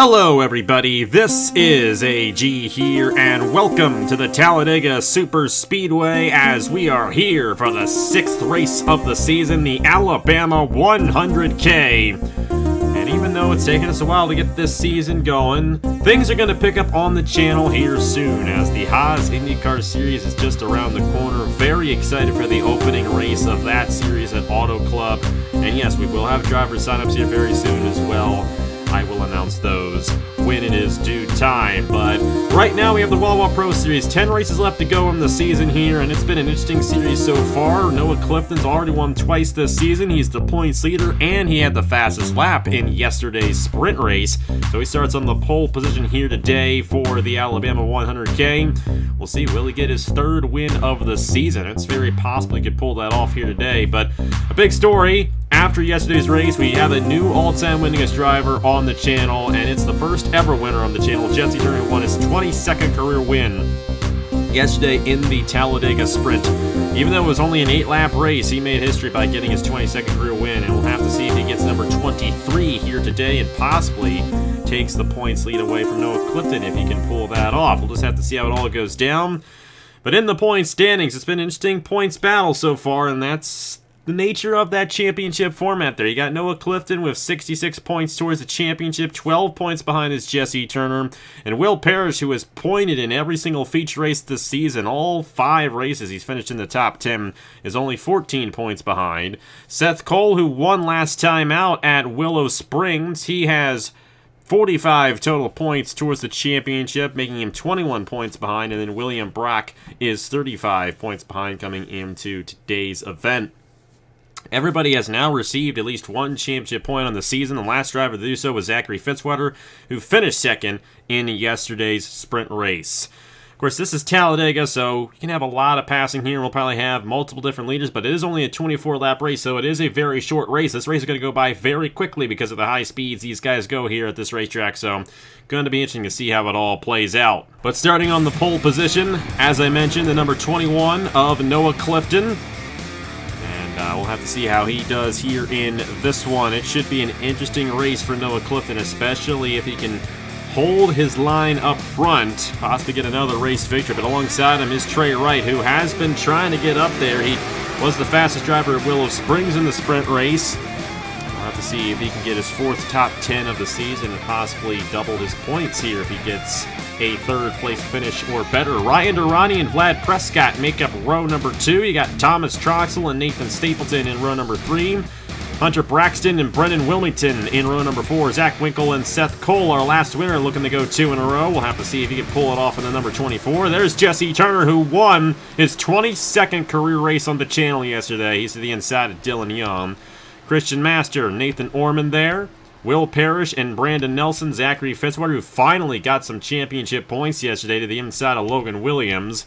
Hello everybody, this is AG here, and welcome to the Talladega Superspeedway as we are here for the 6th race of the season, the Alabama 100K. And even though it's taken us a while to get this season going, things are going to pick up on the channel here soon as the Haas IndyCar Series is just around the corner. Very excited for the opening race of that series at Auto Club. And yes, we will have driver signups here very soon as well. I will announce those when it is due time, but right now we have the Wawa Pro Series. 10 races left to go in the season here, and it's been an interesting series so far. Noah Clifton's already won twice this season. He's the points leader, and he had the fastest lap in yesterday's sprint race. So he starts on the pole position here today for the Alabama 100K. We'll see, will he get his 3rd win of the season? It's very possible he could pull that off here today, but a big story. After yesterday's race, we have a new all-time winningest driver on the channel, and it's the first ever winner on the channel. Jesse Turner won his 22nd career win yesterday in the Talladega Sprint. Even though it was only an 8-lap race, he made history by getting his 22nd career win, and we'll have to see if he gets number 23 here today and possibly takes the points lead away from Noah Clifton if he can pull that off. We'll just have to see how it all goes down. But in the points standings, it's been an interesting points battle so far, and that's the nature of that championship format there. You got Noah Clifton with 66 points towards the championship, 12 points behind is Jesse Turner, and Will Parrish, who has pointed in every single feature race this season. All 5 races he's finished in the top 10, is only 14 points behind. Seth Cole, who won last time out at Willow Springs, he has 45 total points towards the championship, making him 21 points behind, and then William Brock is 35 points behind coming into today's event. Everybody has now received at least 1 championship point on the season. The last driver to do so was Zachary Fitzwater, who finished 2nd in yesterday's sprint race. Of course, this is Talladega, so you can have a lot of passing here. We'll probably have multiple different leaders, but it is only a 24-lap race, so it is a very short race. This race is going to go by very quickly because of the high speeds these guys go here at this racetrack, so going to be interesting to see how it all plays out. But starting on the pole position, as I mentioned, the number 21 of Noah Clifton. We'll have to see how he does here in this one. It should be an interesting race for Noah Clifton, especially if he can hold his line up front, possibly get another race victory. But alongside him is Trey Wright, who has been trying to get up there. He was the fastest driver at Willow Springs in the sprint race. We'll have to see if he can get his 4th top 10 of the season and possibly double his points here if he gets a 3rd place finish or better. Ryan Durrani and Vlad Prescott make up row number 2. You got Thomas Troxel and Nathan Stapleton in row number 3. Hunter Braxton and Brendan Wilmington in row number 4. Zach Winkle and Seth Cole, our last winner, looking to go 2 in a row. We'll have to see if he can pull it off in the number 24. There's Jesse Turner, who won his 22nd career race on the channel yesterday. He's to the inside of Dylan Young. Christian Master, Nathan Orman there. Will Parrish and Brandon Nelson, Zachary Fitzwater, who finally got some championship points yesterday, to the inside of Logan Williams.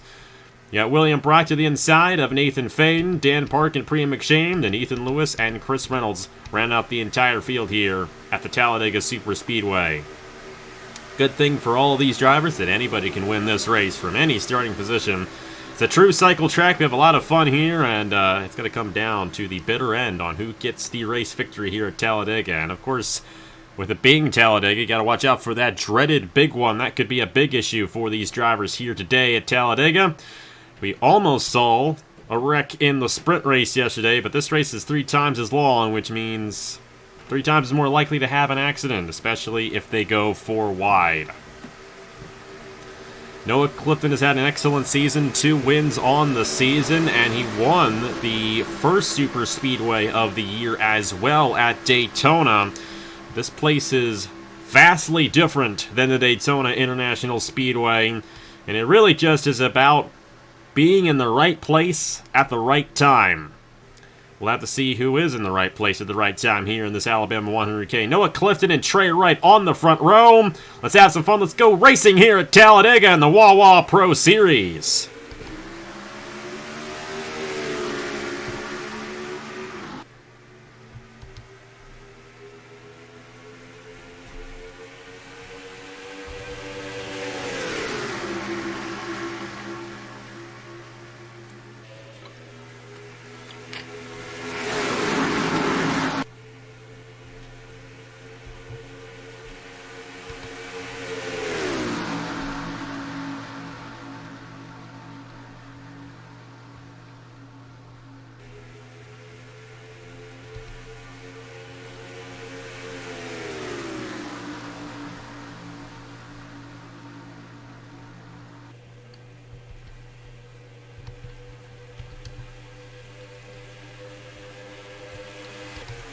You got William Brock to the inside of Nathan Faden, Dan Park and Priya McShane, and Ethan Lewis and Chris Reynolds ran out the entire field here at the Talladega Superspeedway. Good thing for all of these drivers that anybody can win this race from any starting position. It's a true cycle track. We have a lot of fun here, and it's going to come down to the bitter end on who gets the race victory here at Talladega. And, of course, with it being Talladega, you got to watch out for that dreaded big one. That could be a big issue for these drivers here today at Talladega. We almost saw a wreck in the sprint race yesterday, but this race is 3 times as long, which means 3 times as more likely to have an accident, especially if they go 4 wide. Noah Clifton has had an excellent season, 2 wins on the season, and he won the first super speedway of the year as well at Daytona. This place is vastly different than the Daytona International Speedway, and it really just is about being in the right place at the right time. We'll have to see who is in the right place at the right time here in this Alabama 100K. Noah Clifton and Trey Wright on the front row. Let's have some fun. Let's go racing here at Talladega in the Wawa Pro Series.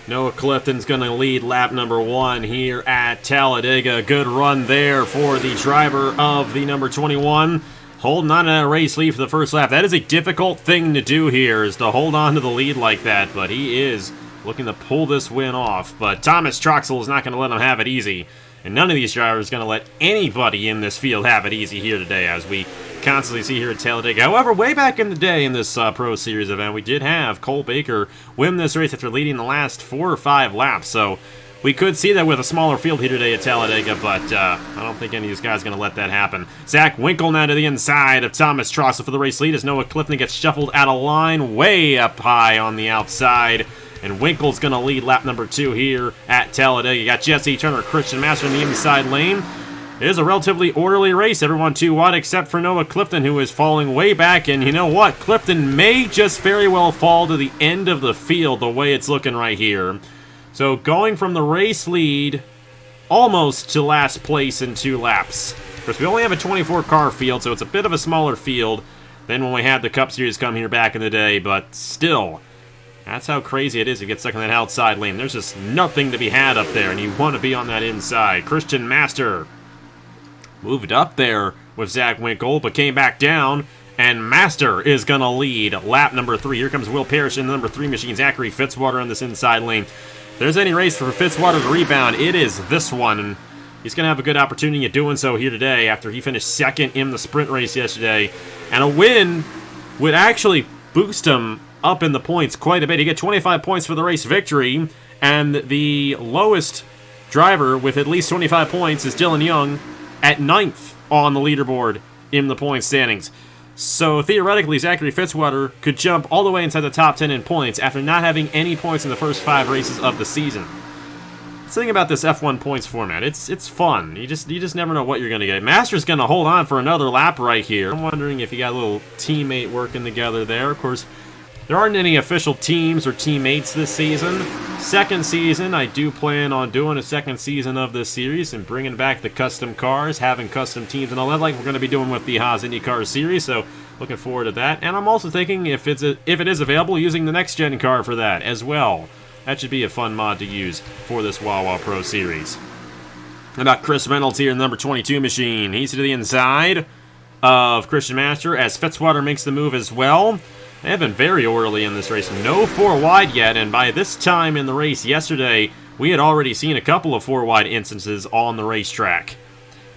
Noah Clifton's going to lead lap number 1 here at Talladega. Good run there for the driver of the number 21. Holding on to that race lead for the first lap. That is a difficult thing to do here, is to hold on to the lead like that, but he is looking to pull this win off. But Thomas Troxel is not going to let him have it easy, and none of these drivers are going to let anybody in this field have it easy here today, as we constantly see here at Talladega. However, way back in the day in this Pro Series event, we did have Cole Baker win this race after leading the last 4 or 5 laps, so we could see that with a smaller field here today at Talladega, but I don't think any of these guys are going to let that happen. Zach Winkle now to the inside of Thomas Troxel for the race lead as Noah Clifton gets shuffled out of line way up high on the outside. And Winkle's going to lead lap number 2 here at Talladega. You got Jesse Turner, Christian Master in the inside lane. It is a relatively orderly race, everyone too wide except for Noah Clifton, who is falling way back. And you know what? Clifton may just very well fall to the end of the field the way it's looking right here. So going from the race lead almost to last place in 2 laps. Of course, we only have a 24-car field, so it's a bit of a smaller field than when we had the Cup Series come here back in the day, but still, that's how crazy it is to get stuck in that outside lane. There's just nothing to be had up there, and you want to be on that inside. Christian Master moved up there with Zach Winkle, but came back down, and Master is going to lead lap number 3. Here comes Will Parrish in the number 3 machine. Zachary Fitzwater on this inside lane. If there's any race for Fitzwater to rebound, it is this one, and he's going to have a good opportunity of doing so here today after he finished 2nd in the sprint race yesterday. And a win would actually boost him up in the points quite a bit. He get 25 points for the race victory, and the lowest driver with at least 25 points is Dylan Young at 9th on the leaderboard in the point standings. So theoretically, Zachary Fitzwater could jump all the way inside the top 10 in points after not having any points in the first 5 races of the season. The thing about this F1 points format, it's fun. You just never know what you're going to get. Master's going to hold on for another lap right here. I'm wondering if you got a little teammate working together there. Of course, there aren't any official teams or teammates this season. Second season, I do plan on doing a second season of this series and bringing back the custom cars, having custom teams and all that, like we're going to be doing with the Haas IndyCar series. So looking forward to that. And I'm also thinking if it is available, using the next gen car for that as well. That should be a fun mod to use for this Wawa Pro Series. How about Chris Reynolds here in the number 22 machine? He's to the inside of Christian Master as Fitzwater makes the move as well. They have been very orderly in this race. No 4 wide yet, and by this time in the race yesterday, we had already seen a couple of 4 wide instances on the racetrack.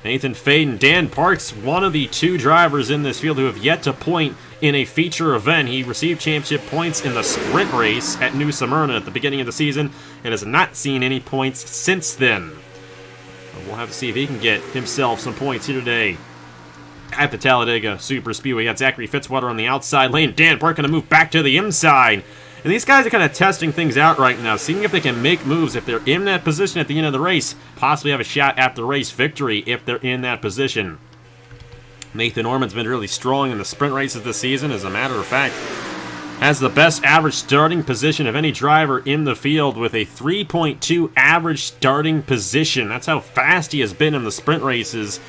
Nathan Faden, Dan Parks, one of the 2 drivers in this field who have yet to point in a feature event. He received championship points in the sprint race at New Smyrna at the beginning of the season and has not seen any points since then. But we'll have to see if he can get himself some points here today at the Talladega Superspeedway. We got Zachary Fitzwater on the outside lane. Dan Park going to move back to the inside. And these guys are kind of testing things out right now, seeing if they can make moves if they're in that position at the end of the race. Possibly have a shot at the race victory if they're in that position. Nathan Orman's been really strong in the sprint races this season. As a matter of fact, has the best average starting position of any driver in the field with a 3.2 average starting position. That's how fast he has been in the sprint races.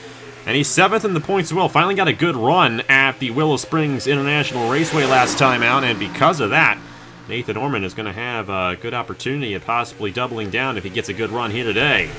And he's 7th in the points as well. Finally got a good run at the Willow Springs International Raceway last time out, and because of that, Nathan Orman is going to have a good opportunity at possibly doubling down if he gets a good run here today.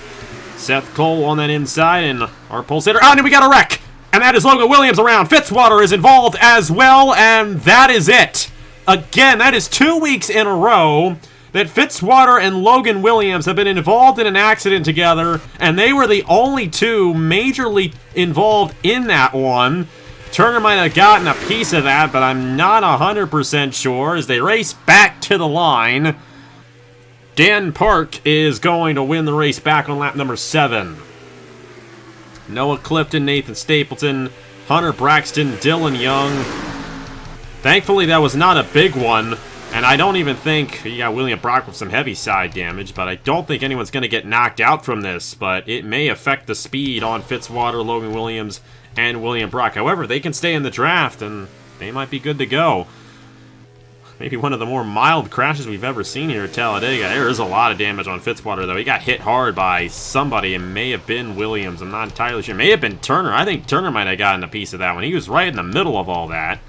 Seth Cole on that inside, and our pole sitter. Oh, and we got a wreck! And that is Logan Williams around. Fitzwater is involved as well, and that is it. Again, that is 2 weeks in a row that Fitzwater and Logan Williams have been involved in an accident together, and they were the only 2 majorly involved in that one. Turner might have gotten a piece of that, but I'm not 100% sure as they race back to the line. Dan Park is going to win the race back on lap number 7. Noah Clifton, Nathan Stapleton, Hunter Braxton, Dylan Young. Thankfully, that was not a big one. And I don't even think, you got William Brock with some heavy side damage, but I don't think anyone's going to get knocked out from this. But it may affect the speed on Fitzwater, Logan Williams, and William Brock. However, they can stay in the draft, and they might be good to go. Maybe one of the more mild crashes we've ever seen here at Talladega. There is a lot of damage on Fitzwater, though. He got hit hard by somebody. It may have been Williams. I'm not entirely sure. It may have been Turner. I think Turner might have gotten a piece of that one. He was right in the middle of all that.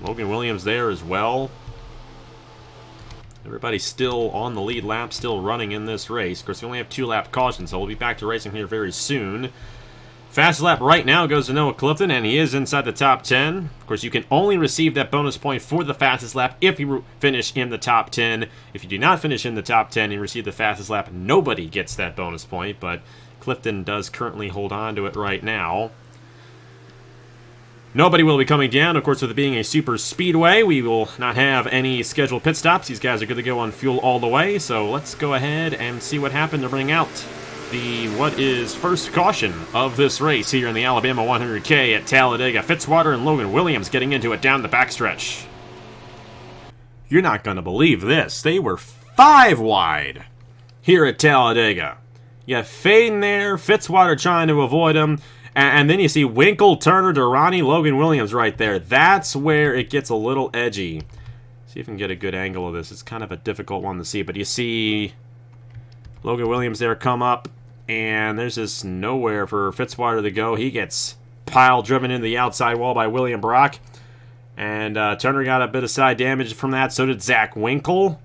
Logan Williams there as well. Everybody's still on the lead lap, still running in this race. Of course, we only have 2 lap cautions, so we'll be back to racing here very soon. Fastest lap right now goes to Noah Clifton, and he is inside the top 10. Of course, you can only receive that bonus point for the fastest lap if you finish in the top 10. If you do not finish in the top 10 and receive the fastest lap, nobody gets that bonus point, but Clifton does currently hold on to it right now. Nobody will be coming down. Of course, with it being a super speedway, we will not have any scheduled pit stops. These guys are good to go on fuel all the way, so let's go ahead and see what happened to bring out the what is first caution of this race here in the Alabama 100K at Talladega. Fitzwater and Logan Williams getting into it down the backstretch. You're not going to believe this. They were 5 wide here at Talladega. You have Faden there, Fitzwater trying to avoid him, and then you see Winkle, Turner, Durrani, Logan Williams right there. That's where it gets a little edgy. See if we can get a good angle of this. It's kind of a difficult one to see, but you see Logan Williams there come up, and there's just nowhere for Fitzwater to go. He gets pile driven into the outside wall by William Brock. And Turner got a bit of side damage from that. So did Zach Winkle.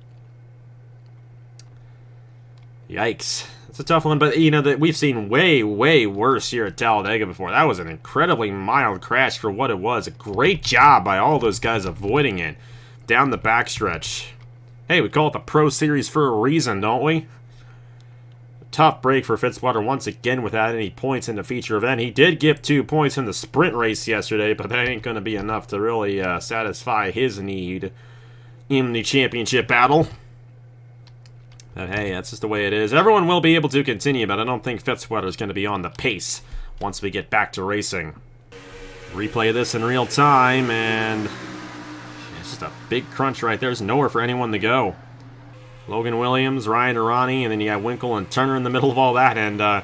Yikes. It's a tough one, but you know that we've seen way, way worse here at Talladega before. That was an incredibly mild crash for what it was. A great job by all those guys avoiding it down the backstretch. Hey, we call it the Pro Series for a reason, don't we? Tough break for Fitzwater once again without any points in the feature event. He did give 2 points in the sprint race yesterday, but that ain't going to be enough to really satisfy his need in the championship battle. But hey, that's just the way it is. Everyone will be able to continue, but I don't think Fitzwater is going to be on the pace once we get back to racing. Replay this in real time, and it's just a big crunch right there. There's nowhere for anyone to go. Logan Williams, Ryan Durrani, and then you got Winkle and Turner in the middle of all that, and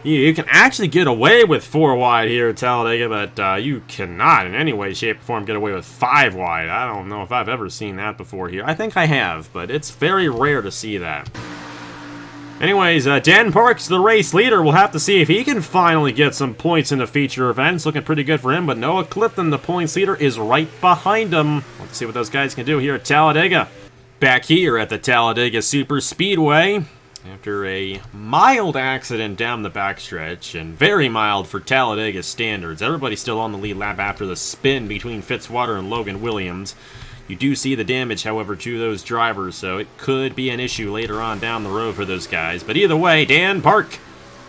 you can actually get away with 4 wide here at Talladega, but you cannot in any way, shape, or form get away with 5 wide. I don't know if I've ever seen that before here. I think I have, but it's very rare to see that. Anyways, Dan Parks, the race leader, we'll have to see if he can finally get some points in the feature events. Looking pretty good for him, but Noah Clifton, the points leader, is right behind him. Let's see what those guys can do here at Talladega. Back here at the Talladega Superspeedway, after a mild accident down the backstretch, and very mild for Talladega standards. Everybody's still on the lead lap after the spin between Fitzwater and Logan Williams. You do see the damage, however, to those drivers, so it could be an issue later on down the road for those guys. But either way, Dan Park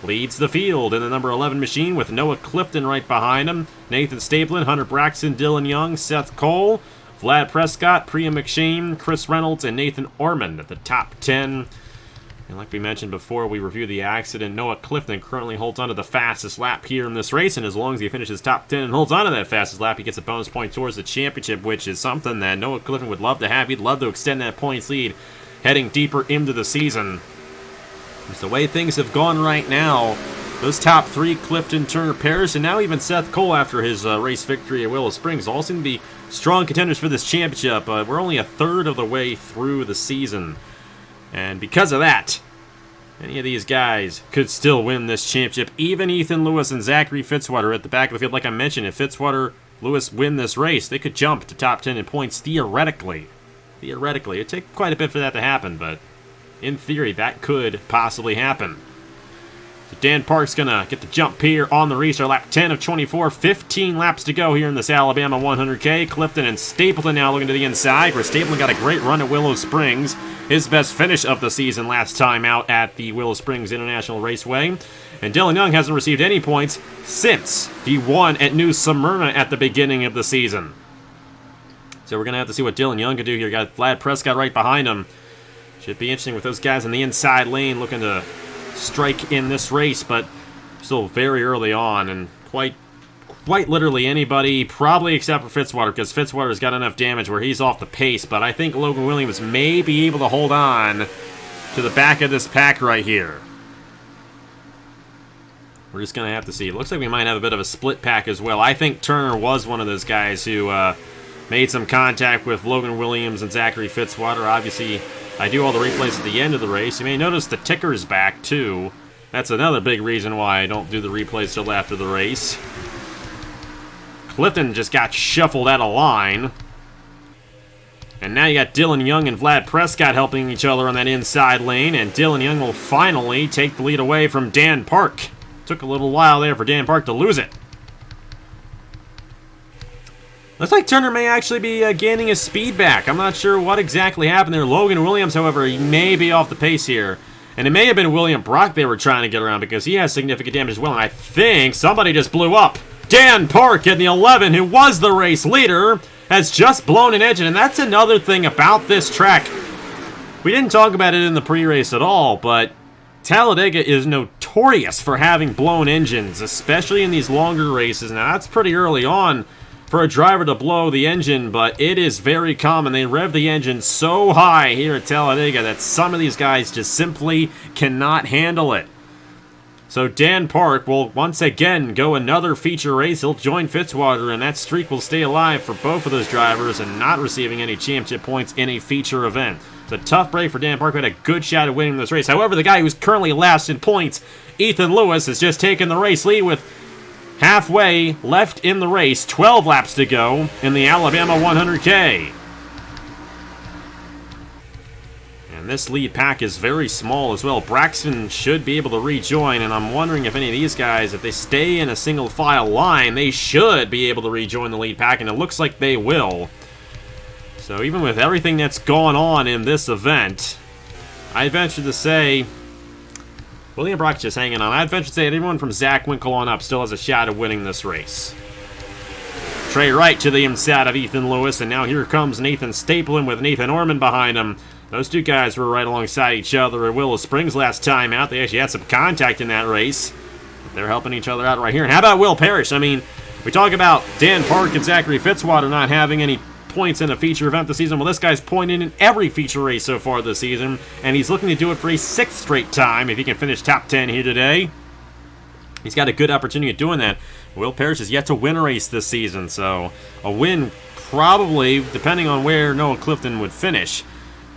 leads the field in the number 11 machine with Noah Clifton right behind him. Nathan Stapleton, Hunter Braxton, Dylan Young, Seth Cole, Vlad Prescott, Priya McShane, Chris Reynolds, and Nathan Ormond at the top 10. And like we mentioned before, we reviewed the accident. Noah Clifton currently holds on to the fastest lap here in this race, and as long as he finishes top 10 and holds on to that fastest lap, he gets a bonus point towards the championship, which is something that Noah Clifton would love to have. He'd love to extend that points lead heading deeper into the season. It's the way things have gone right now. Those top 3, Clifton, Turner, Parrish, and now even Seth Cole after his race victory at Willow Springs, all seem to be strong contenders for this championship. We're only a third of the way through the season. And because of that, any of these guys could still win this championship. Even Ethan Lewis and Zachary Fitzwater at the back of the field. Like I mentioned, if Fitzwater, Lewis win this race, they could jump to top 10 in points theoretically. Theoretically. It'd take quite a bit for that to happen, but in theory, that could possibly happen. So Dan Park's going to get the jump here on the restart. Lap 10 of 24. 15 laps to go here in this Alabama 100K. Clifton and Stapleton now looking to the inside, where Stapleton got a great run at Willow Springs. His best finish of the season last time out at the Willow Springs International Raceway. And Dylan Young hasn't received any points since he won at New Smyrna at the beginning of the season. So we're going to have to see what Dylan Young can do here. Got Vlad Prescott right behind him. Should be interesting with those guys in the inside lane looking to strike in this race, but still very early on, and quite literally anybody, probably except for Fitzwater, because Fitzwater's got enough damage where he's off the pace, but I think Logan Williams may be able to hold on to the back of this pack right here. We're just going to have to see. It looks like we might have a bit of a split pack as well. I think Turner was one of those guys who made some contact with Logan Williams and Zachary Fitzwater. Obviously, I do all the replays at the end of the race. You may notice the ticker's back, too. That's another big reason why I don't do the replays till after the race. Clifton just got shuffled out of line. And now you got Dylan Young and Vlad Prescott helping each other on that inside lane, and Dylan Young will finally take the lead away from Dan Park. Took a little while there for Dan Park to lose it. Looks like Turner may actually be gaining his speed back. I'm not sure what exactly happened there. Logan Williams, however, he may be off the pace here. And it may have been William Brock they were trying to get around because he has significant damage as well. And I think somebody just blew up. Dan Park in the 11, who was the race leader, has just blown an engine. And that's another thing about this track. We didn't talk about it in the pre-race at all, but Talladega is notorious for having blown engines, especially in these longer races. Now, that's pretty early on for a driver to blow the engine, but it is very common. They rev the engine so high here at Talladega that some of these guys just simply cannot handle it. So Dan Park will once again go another feature race. He'll join Fitzwater, and that streak will stay alive for both of those drivers and not receiving any championship points in a feature event. It's a tough break for Dan Park, who had a good shot at winning this race. However, the guy who's currently last in points, Ethan Lewis, has just taken the race lead with halfway left in the race, 12 laps to go in the Alabama 100K. And this lead pack is very small as well. Braxton should be able to rejoin, and I'm wondering if any of these guys, if they stay in a single file line, they should be able to rejoin the lead pack, and it looks like they will. So even with everything that's gone on in this event, I venture to say William Brock's just hanging on. I'd venture to say that everyone from Zach Winkle on up still has a shot at winning this race. Trey Wright to the inside of Ethan Lewis, and now here comes Nathan Stapleton with Nathan Orman behind him. Those two guys were right alongside each other at Willow Springs last time out. They actually had some contact in that race. They're helping each other out right here. And how about Will Parrish? I mean, we talk about Dan Park and Zachary Fitzwater not having any points in a feature event this season. Well, this guy's pointed in every feature race so far this season, and he's looking to do it for a 6th straight time if he can finish top 10 here today. He's got a good opportunity at doing that. Will Parrish is yet to win a race this season, so a win probably, depending on where Noah Clifton would finish,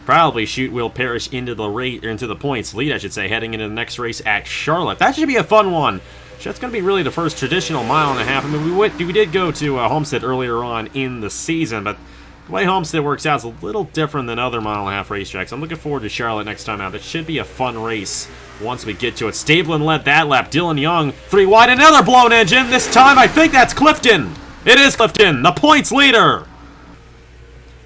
probably shoot Will Parrish into the points lead, I should say, heading into the next race at Charlotte. That should be a fun one. That's going to be really the first traditional mile and a half. I mean, we did go to Homestead earlier on in the season, but the way Homestead works out is a little different than other mile and a half racetracks. I'm looking forward to Charlotte next time out. It should be a fun race once we get to it. Stapleton led that lap. Dylan Young, 3 wide, another blown engine. This time, I think that's Clifton. It is Clifton, the points leader.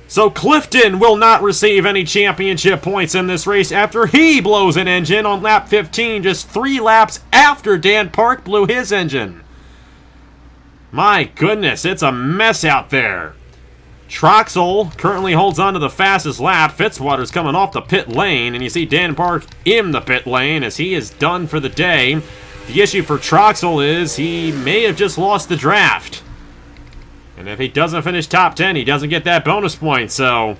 So Clifton will not receive any championship points in this race after he blows an engine on lap 15, just 3 laps after Dan Park blew his engine. My goodness, it's a mess out there. Troxel currently holds on to the fastest lap. Fitzwater's coming off the pit lane, and you see Dan Park in the pit lane as he is done for the day. The issue for Troxel is he may have just lost the draft. And if he doesn't finish top 10, he doesn't get that bonus point, so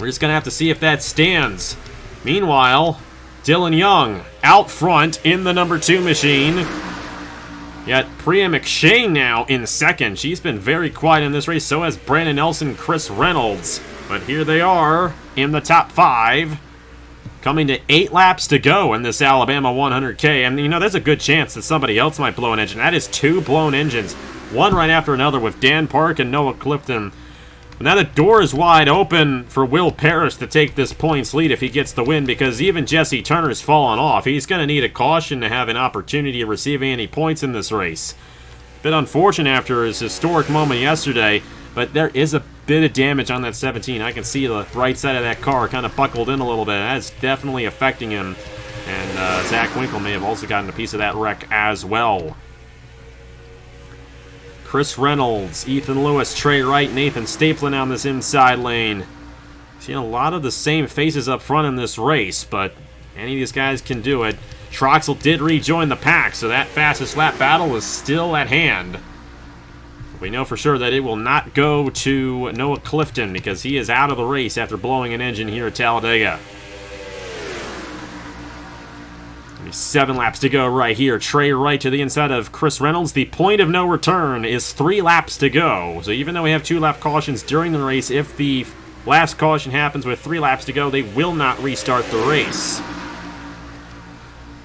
we're just going to have to see if that stands. Meanwhile, Dylan Young out front in the number 2 machine. Yet Priya McShane now in second. She's been very quiet in this race, so has Brandon Nelson, Chris Reynolds. But here they are in the top 5, coming to 8 laps to go in this Alabama 100K. And, you know, there's a good chance that somebody else might blow an engine. That is 2 blown engines, one right after another with Dan Park and Noah Clifton. But now the door is wide open for Will Parrish to take this points lead if he gets the win, because even Jesse Turner's fallen off. He's going to need a caution to have an opportunity of receiving any points in this race. Bit unfortunate after his historic moment yesterday, but there is a bit of damage on that 17. I can see the right side of that car kind of buckled in a little bit. That's definitely affecting him. And Zach Winkle may have also gotten a piece of that wreck as well. Chris Reynolds, Ethan Lewis, Trey Wright, Nathan Stapleton on this inside lane. Seen a lot of the same faces up front in this race, but any of these guys can do it. Troxel did rejoin the pack, so that fastest lap battle is still at hand. We know for sure that it will not go to Noah Clifton because he is out of the race after blowing an engine here at Talladega. 7 laps to go right here. Trey Wright to the inside of Chris Reynolds. The point of no return is 3 laps to go. So even though we have 2-lap cautions during the race, if the last caution happens with 3 laps to go, they will not restart the race.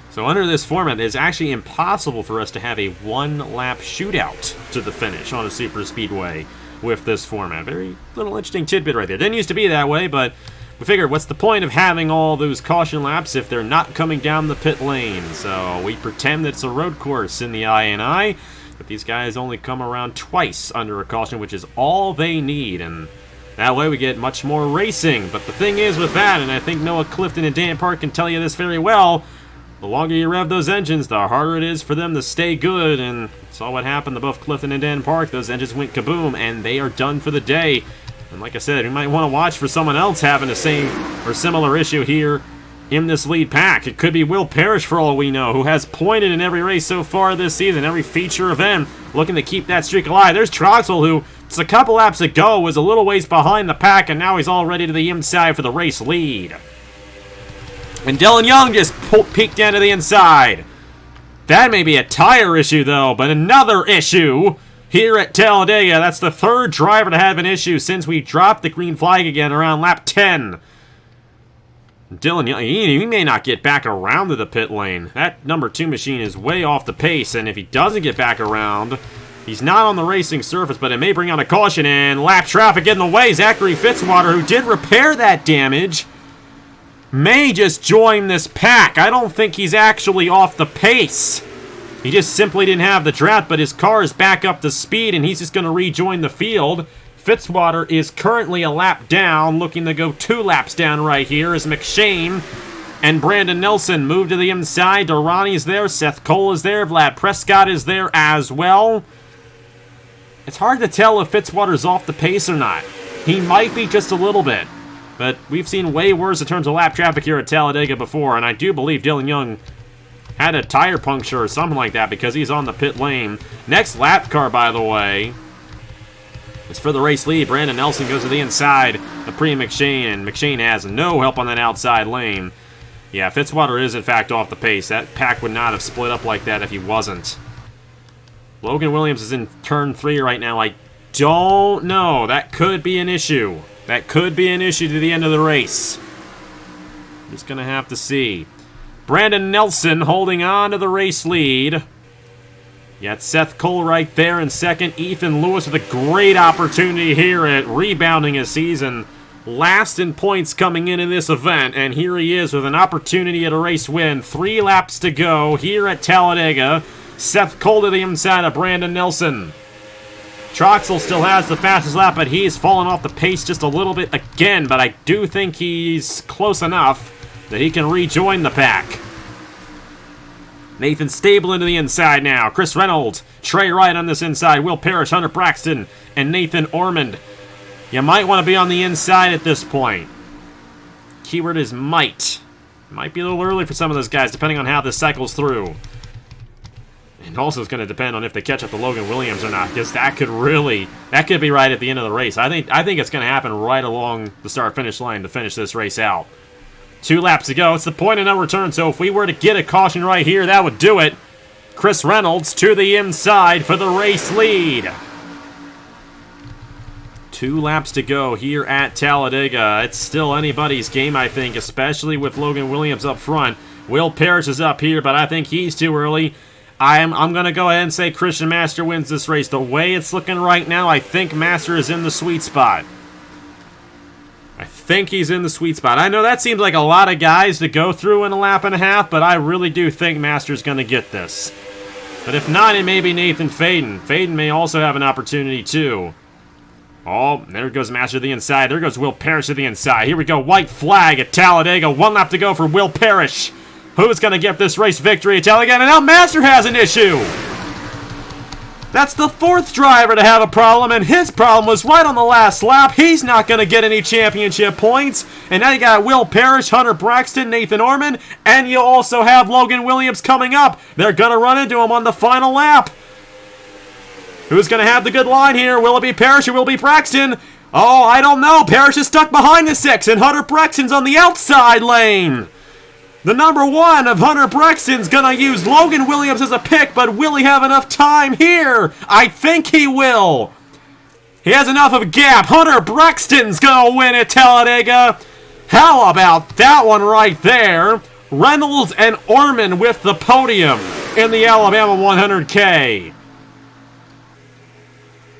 So under this format, it's actually impossible for us to have a 1-lap shootout to the finish on a super speedway. with this format. Very little interesting tidbit right there. Didn't used to be that way, but we figured, what's the point of having all those caution laps if they're not coming down the pit lane? So we pretend that it's a road course in the INI, but these guys only come around twice under a caution, which is all they need, and that way we get much more racing. But the thing is with that, and I think Noah, Clifton, and Dan Park can tell you this very well, the longer you rev those engines, the harder it is for them to stay good, and saw what happened to both Clifton and Dan Park. Those engines went kaboom, and they are done for the day. And like I said, you might want to watch for someone else having the same or similar issue here in this lead pack. It could be Will Parrish, for all we know, who has pointed in every race so far this season, every feature event, looking to keep that streak alive. There's Troxel, who just a couple laps ago was a little ways behind the pack, and now he's already to the inside for the race lead. And Dylan Young just peeked down to the inside. That may be a tire issue, though, but another issue here at Talladega. That's the third driver to have an issue since we dropped the green flag again around lap 10. Dylan Young, he may not get back around to the pit lane. That number 2 machine is way off the pace, and if he doesn't get back around, he's not on the racing surface, but it may bring on a caution, and lap traffic in the way. Zachary Fitzwater, who did repair that damage, may just join this pack. I don't think he's actually off the pace. He just simply didn't have the draft, but his car is back up to speed, and he's just going to rejoin the field. Fitzwater is currently a lap down, looking to go 2 laps down right here as McShane and Brandon Nelson move to the inside. Durrani's there, Seth Cole is there, Vlad Prescott is there as well. It's hard to tell if Fitzwater's off the pace or not. He might be just a little bit, but we've seen way worse in terms of lap traffic here at Talladega before, and I do believe Dylan Young had a tire puncture or something like that because he's on the pit lane. Next lap car, by the way, is for the race lead. Brandon Nelson goes to the inside of McShane, and McShane has no help on that outside lane. Yeah, Fitzwater is in fact off the pace. That pack would not have split up like that if he wasn't. Logan Williams is in turn 3 right now. I don't know. That could be an issue. That could be an issue to the end of the race. Just going to have to see. Brandon Nelson holding on to the race lead. You got Seth Cole right there in second. Ethan Lewis with a great opportunity here at rebounding his season. Last in points coming in this event, and here he is with an opportunity at a race win. 3 laps to go here at Talladega. Seth Cole to the inside of Brandon Nelson. Troxel still has the fastest lap, but he's fallen off the pace just a little bit again, but I do think he's close enough that he can rejoin the pack. Nathan Stable into the inside now. Chris Reynolds, Trey Wright on this inside. Will Parrish, Hunter Braxton, and Nathan Ormond. You might want to be on the inside at this point. Keyword is might. Might be a little early for some of those guys, depending on how this cycles through. And also it's going to depend on if they catch up to Logan Williams or not, because that could be right at the end of the race. I think it's going to happen right along the start-finish line to finish this race out. 2 laps to go. It's the point of no return, so if we were to get a caution right here, that would do it. Chris Reynolds to the inside for the race lead. 2 laps to go here at Talladega. It's still anybody's game, I think, especially with Logan Williams up front. Will Parrish is up here, but I think he's too early. I'm going to go ahead and say Christian Master wins this race. The way it's looking right now, I think Master is in the sweet spot. I think he's in the sweet spot. I know that seems like a lot of guys to go through in a lap and a half, but I really do think Master's going to get this. But if not, it may be Nathan Faden. Faden may also have an opportunity too. Oh, there goes Master to the inside. There goes Will Parrish to the inside. Here we go. White flag at Talladega. 1 lap to go for Will Parrish. Who's going to get this race victory at Talladega? And now Master has an issue. That's the 4th driver to have a problem, and his problem was right on the last lap. He's not going to get any championship points. And now you got Will Parrish, Hunter Braxton, Nathan Ormond, and you also have Logan Williams coming up. They're going to run into him on the final lap. Who's going to have the good line here? Will it be Parrish or will it be Braxton? Oh, I don't know. Parrish is stuck behind the 6, and Hunter Braxton's on the outside lane. The number 1 of Hunter Braxton's gonna use Logan Williams as a pick, but will he have enough time here? I think he will. He has enough of a gap. Hunter Braxton's gonna win at Talladega. How about that one right there? Reynolds and Ormond with the podium in the Alabama 100K.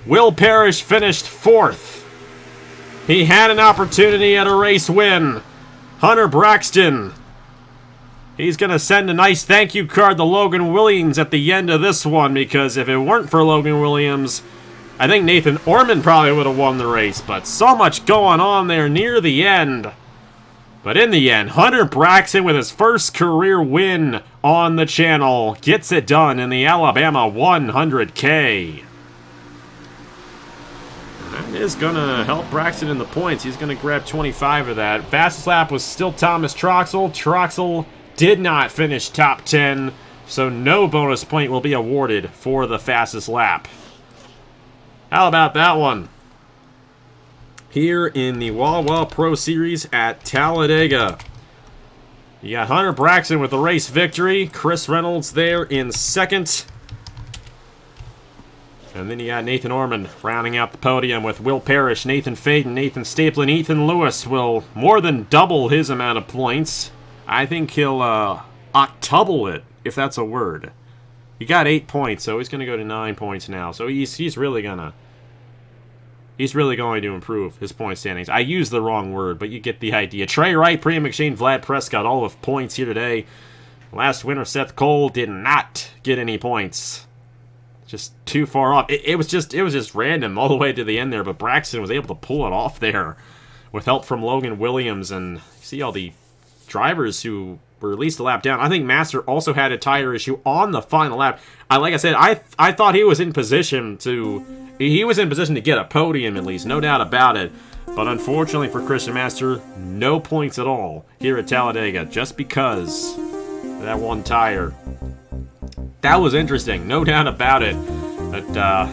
Will Parrish finished 4th. He had an opportunity at a race win. Hunter Braxton, he's going to send a nice thank you card to Logan Williams at the end of this one, because if it weren't for Logan Williams, I think Nathan Orman probably would have won the race, but so much going on there near the end. But in the end, Hunter Braxton, with his first career win on the channel, gets it done in the Alabama 100K. That is going to help Braxton in the points. He's going to grab 25 of that. Fastest lap was still Thomas Troxell. Troxell did not finish top 10, so no bonus point will be awarded for the fastest lap. How about that one? Here in the Wawa Pro Series at Talladega, you got Hunter Braxton with the race victory. Chris Reynolds there in 2nd. And then you got Nathan Orman rounding out the podium with Will Parrish, Nathan Faden, Nathan Stapleton, Ethan Lewis will more than double his amount of points. I think he'll octuple it, if that's a word. He got 8 points, so he's going to go to 9 points now. So he's really going to improve his point standings. I used the wrong word, but you get the idea. Trey Wright, Priya McShane, Vlad Prescott, all with points here today. Last winner, Seth Cole, did not get any points. Just too far off. It was just random all the way to the end there, but Braxton was able to pull it off there with help from Logan Williams, and you see all the drivers who were at least a lap down. I think Master also had a tire issue on the final lap. Like I said, I thought he was in position to get a podium at least, no doubt about it. But unfortunately for Christian Master, no points at all here at Talladega, just because of that one tire. That was interesting, no doubt about it. But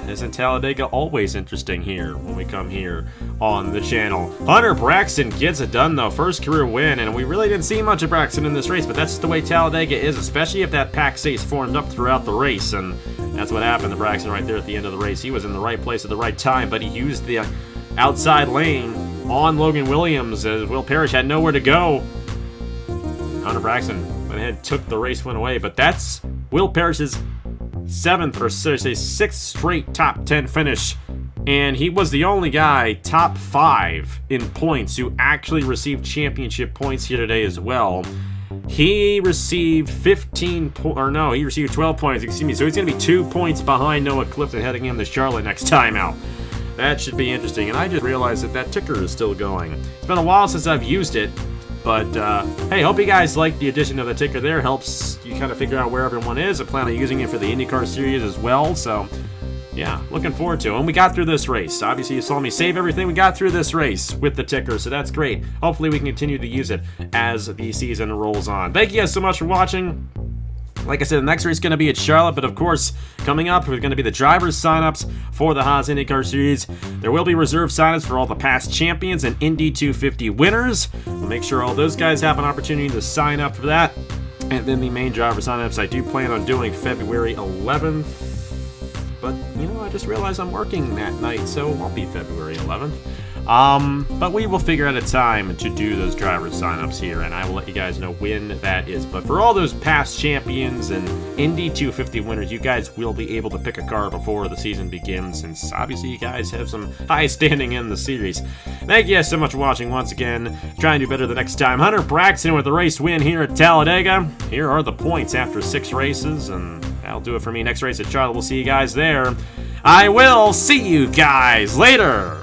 isn't Talladega always interesting here when we come here on the channel? Hunter Braxton gets it done, though. First career win, and we really didn't see much of Braxton in this race, but that's the way Talladega is, especially if that pack stays formed up throughout the race, and that's what happened to Braxton right there at the end of the race. He was in the right place at the right time, but he used the outside lane on Logan Williams as Will Parrish had nowhere to go. Hunter Braxton went ahead and took the race win away, but that's Will Parrish's 6th straight top 10 finish, and he was the only guy top 5 in points who actually received championship points here today as well. He received 12 points, excuse me, so he's going to be 2 points behind Noah Clifton heading into Charlotte next time out. That should be interesting, and I just realized that ticker is still going. It's been a while since I've used it, but hey, hope you guys like the addition of the ticker there. Helps you kind of figure out where everyone is. I plan on using it for the IndyCar series as well, so yeah, looking forward to it. And we got through this race. Obviously, you saw me save everything. We got through this race with the ticker, so that's great. Hopefully, we can continue to use it as the season rolls on. Thank you guys so much for watching. Like I said, the next race is going to be at Charlotte, but of course, coming up, we're going to be the drivers' signups for the Haas IndyCar Series. There will be reserve signups for all the past champions and Indy 250 winners. We'll make sure all those guys have an opportunity to sign up for that. And then the main driver signups, I do plan on doing February 11th. But, you know, I just realized I'm working that night, so it won't be February 11th. But we will figure out a time to do those driver signups here, and I will let you guys know when that is. But for all those past champions and Indy 250 winners, you guys will be able to pick a car before the season begins, since obviously you guys have some high standing in the series. Thank you guys so much for watching once again. Try and do better the next time. Hunter Braxton with the race win here at Talladega. Here are the points after 6 races, and that'll do it for me. Next race at Charlotte, we'll see you guys there. I will see you guys later.